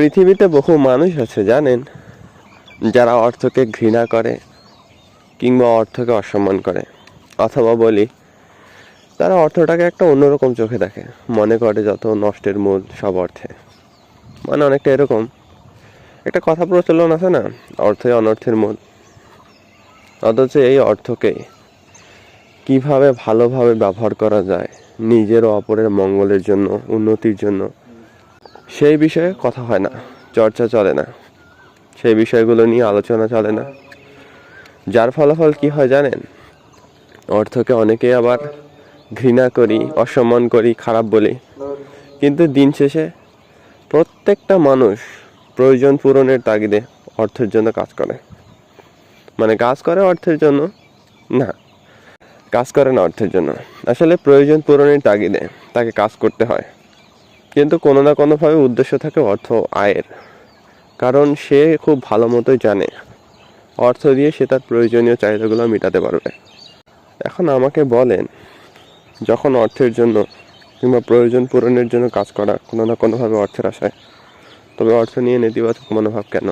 পৃথিবীতে বহু মানুষ আছে জানেন, যারা অর্থকে ঘৃণা করে কিংবা অর্থকে অসম্মান করে, অথবা বলি তারা অর্থটাকে একটা অন্যরকম চোখে দেখে, মনে করে যত নষ্টের মূল সব অর্থে। মানে অনেকটা এরকম একটা কথা প্রচলন আছে না, অর্থই অনর্থের মূল। অথচ এই অর্থকে কিভাবে ভালোভাবে ব্যবহার করা যায় নিজের ও অপরের মঙ্গলের জন্য, উন্নতির জন্য, সেই বিষয়ে কথা হয় না, চর্চা চলে না, সেই বিষয়গুলো নিয়ে আলোচনা চলে না। যার ফলাফল কি হয় জানেন, অর্থকে অনেকেই আবার ঘৃণা করি, অসম্মান করি, খারাপ বলি, কিন্তু দিন শেষে প্রত্যেকটা মানুষ প্রয়োজন পূরণের তাগিদে অর্থের জন্য কাজ করে। মানে কাজ করে অর্থের জন্য না, কাজ করে না অর্থের জন্য, আসলে প্রয়োজন পূরণের তাগিদে তাকে কাজ করতে হয়। কিন্তু কোনো না কোনোভাবে উদ্দেশ্য থাকে অর্থ আয়ের, কারণ সে খুব ভালো মতোই জানে অর্থ দিয়ে সে তার প্রয়োজনীয় চাহিদাগুলো মেটাতে পারবে। এখন আমাকে বলেন, যখন অর্থের জন্য কিংবা প্রয়োজন পূরণের জন্য কাজ করা কোনো না কোনোভাবে অর্থের আশায়, তবে অর্থ নিয়ে নেতিবাচক মনোভাব কেন?